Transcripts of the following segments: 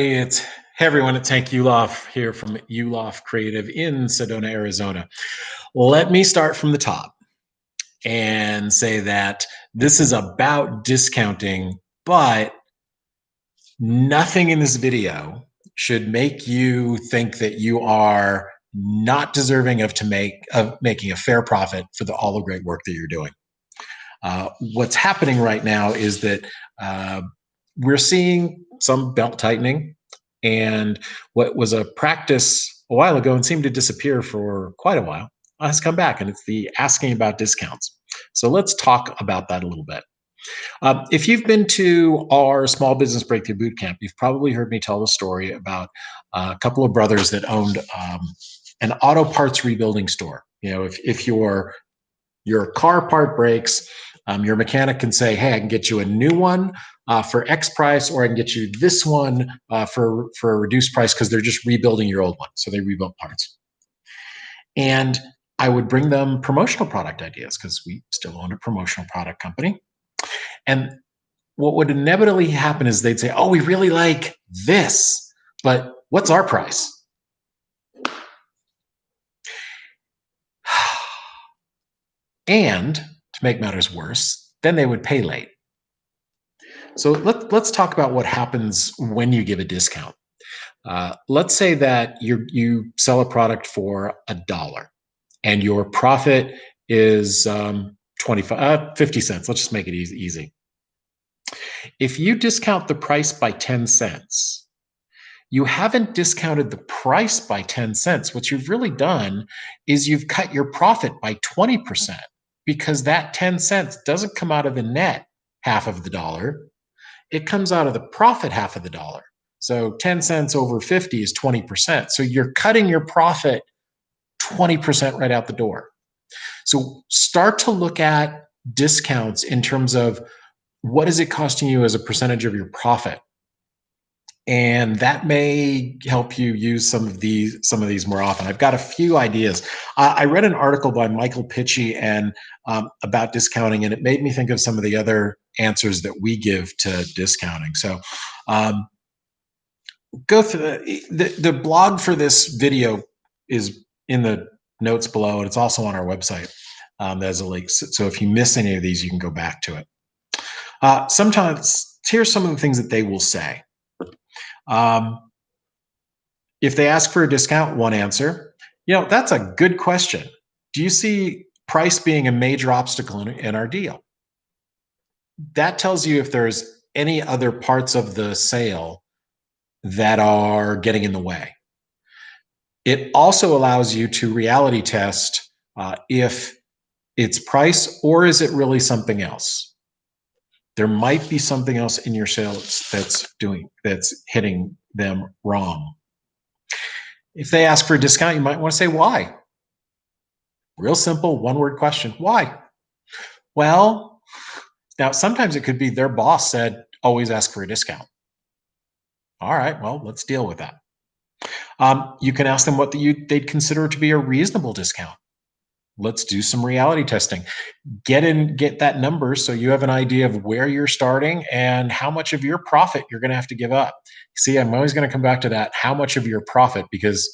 Hey everyone, it's Hank Yuloff here from Yuloff Creative in Sedona, Arizona. Let me start from the top and say that this is about discounting, but nothing in this video should make you think that you are not deserving of making a fair profit for all the great work that you're doing. What's happening right now is that uh, we're seeing some belt tightening, and what was a practice a while ago and seemed to disappear for quite a while has come back, and it's the asking about discounts. So let's talk about that a little bit. If you've been to our Small Business Breakthrough Bootcamp, you've probably heard me tell the story about a couple of brothers that owned an auto parts rebuilding store. You know, if your car part breaks, your mechanic can say, "Hey, I can get you a new one for X price, or I can get you this one for a reduced price," because they're just rebuilding your old one. So they rebuilt parts, and I would bring them promotional product ideas because we still own a promotional product company. And what would inevitably happen is they'd say, "Oh, we really like this, but what's our price?" And to make matters worse, then they would pay late. So let's talk about what happens when you give a discount. Let's say that you sell a product for $1 and your profit is 50 cents. Let's just make it easy. If you discount the price by 10 cents, you haven't discounted the price by 10 cents. What you've really done is you've cut your profit by 20%, because that 10 cents doesn't come out of the net half of the dollar. It comes out of the profit half of the dollar. So 10 cents over 50 is 20%. So you're cutting your profit 20% right out the door. So start to look at discounts in terms of what is it costing you as a percentage of your profit. And that may help you use some of these more often. I've got a few ideas. I read an article by Michael Pitchy and about discounting, and it made me think of some of the other answers that we give to discounting. So um, go through the blog for this video is in the notes below, and it's also on our website. There's a link. So if you miss any of these, you can go back to it. Sometimes here's some of the things that they will say. If they ask for a discount, one answer, that's a good question. Do you see price being a major obstacle in our deal? That tells you if there's any other parts of the sale that are getting in the way. It also allows you to reality test if it's price or is it really something else. There might be something else in your sales that's hitting them wrong. If they ask for a discount, you might want to say why. Real simple, one-word question. Why? Well, now sometimes it could be their boss said, always ask for a discount. All right, well, let's deal with that. You can ask them what they'd consider to be a reasonable discount. Let's do some reality testing. Get that number so you have an idea of where you're starting and how much of your profit you're going to have to give up. See, I'm always going to come back to that, how much of your profit, because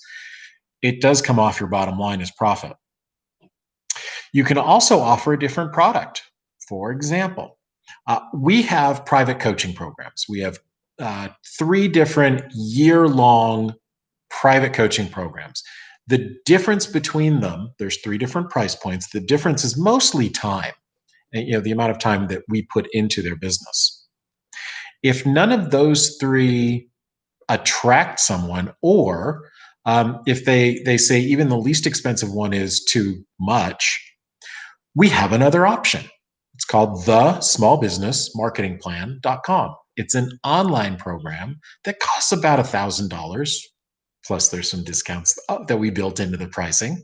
it does come off your bottom line as profit. You can also offer a different product. For example, we have private coaching programs. We have 3 different year-long private coaching programs. The difference between them, there's 3 different price points. The difference is mostly time, the amount of time that we put into their business. If none of those 3 attract someone, or if they say even the least expensive one is too much, we have another option. It's called the smallbusinessmarketingplan.com. It's an online program that costs about $1,000. Plus, there's some discounts that we built into the pricing.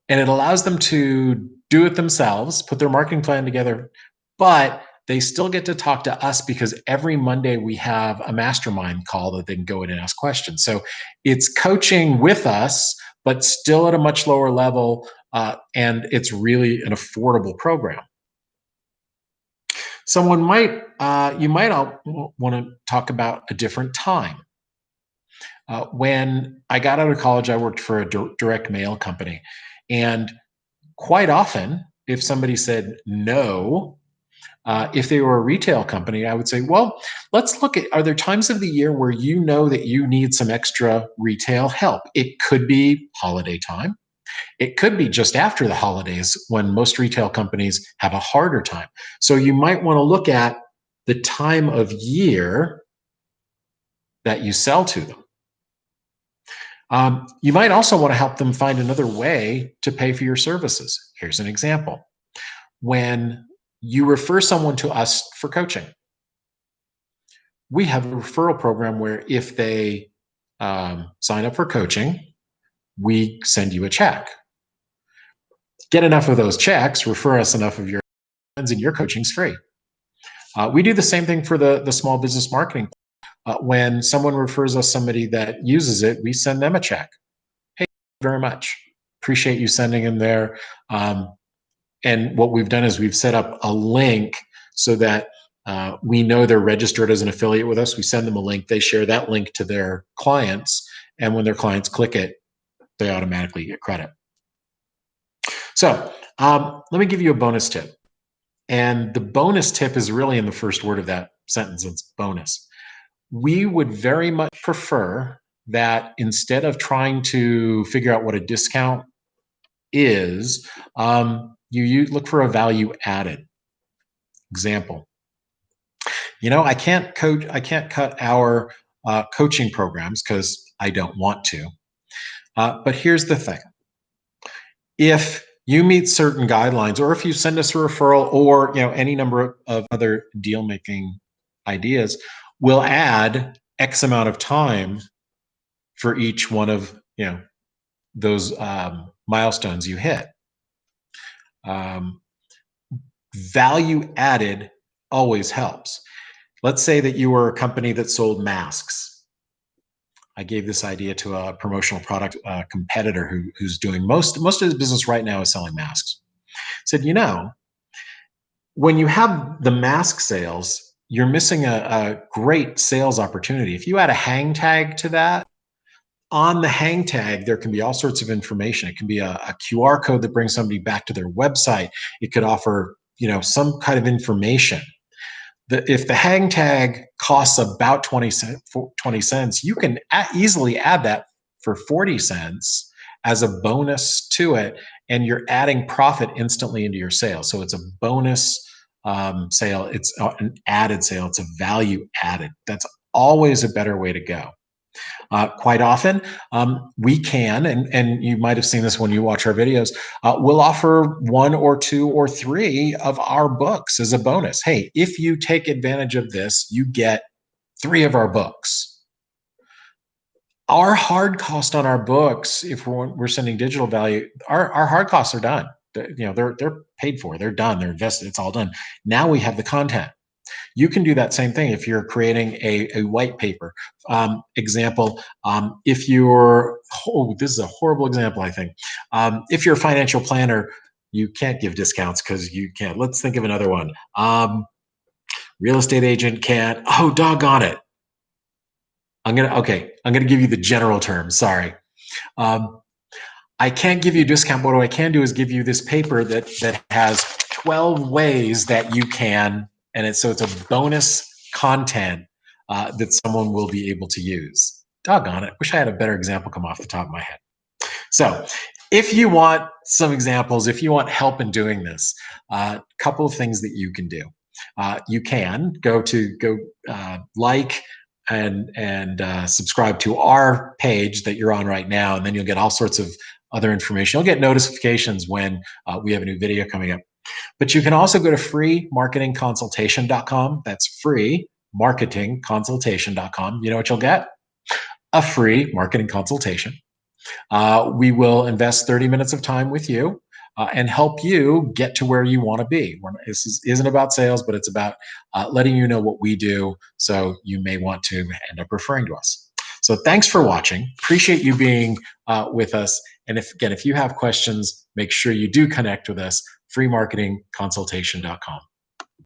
And it allows them to do it themselves, put their marketing plan together, but they still get to talk to us because every Monday we have a mastermind call that they can go in and ask questions. So it's coaching with us, but still at a much lower level, and it's really an affordable program. You might want to talk about a different time. When I got out of college, I worked for a direct mail company. And quite often, if somebody said no, if they were a retail company, I would say, well, let's look at, are there times of the year where you know that you need some extra retail help? It could be holiday time. It could be just after the holidays when most retail companies have a harder time. So you might want to look at the time of year that you sell to them. You might also want to help them find another way to pay for your services. Here's an example. When you refer someone to us for coaching, we have a referral program where if they sign up for coaching, we send you a check. Get enough of those checks, refer us enough of your friends, and your coaching's free. We do the same thing for the small business marketing. When someone refers us somebody that uses it, we send them a check. Hey, very much. Appreciate you sending in there. And what we've done is we've set up a link so that we know they're registered as an affiliate with us. We send them a link. They share that link to their clients. And when their clients click it, they automatically get credit. So let me give you a bonus tip. And the bonus tip is really in the first word of that sentence. It's bonus. We would very much prefer that instead of trying to figure out what a discount is, you look for a value added. Example. I can't cut our coaching programs because I don't want to. But here's the thing. If you meet certain guidelines, or if you send us a referral, or any number of other deal making ideas, we'll add X amount of time for each one of those milestones you hit. Value added always helps. Let's say that you were a company that sold masks. I gave this idea to a promotional product competitor who's doing most of his business right now is selling masks. Said, when you have the mask sales, you're missing a great sales opportunity. If you add a hang tag to that, on the hang tag, there can be all sorts of information. It can be a QR code that brings somebody back to their website. It could offer, some kind of information. If the hang tag costs about 20 cents, you can easily add that for 40 cents as a bonus to it, and you're adding profit instantly into your sale. So it's a bonus sale. It's an added sale. It's a value added. That's always a better way to go. Quite often, we can, and you might have seen this when you watch our videos, we'll offer 1 or 2 or 3 of our books as a bonus. Hey, if you take advantage of this, you get 3 of our books. Our hard cost on our books, if we're sending digital value, our hard costs are done. They're paid for. They're done. They're invested. It's all done. Now we have the content. You can do that same thing if you're creating a white paper. Example, if you're, this is a horrible example, I think. If you're a financial planner, you can't give discounts because you can't. Let's think of another one. Real estate agent can't. Oh, doggone it. I'm gonna give you the general term. Sorry. I can't give you a discount, but what I can do is give you this paper that has 12 ways that you can, and so it's a bonus content that someone will be able to use. Doggone it. Wish I had a better example come off the top of my head. So if you want some examples, if you want help in doing this, a couple of things that you can do. You can go like and subscribe to our page that you're on right now, and then you'll get all sorts of other information. You'll get notifications when we have a new video coming up. But you can also go to freemarketingconsultation.com. That's freemarketingconsultation.com. You know what you'll get? A free marketing consultation. We will invest 30 minutes of time with you and help you get to where you want to be. This isn't about sales, but it's about letting you know what we do, so you may want to end up referring to us. So thanks for watching. Appreciate you being with us. And if you have questions, make sure you do connect with us, freemarketingconsultation.com.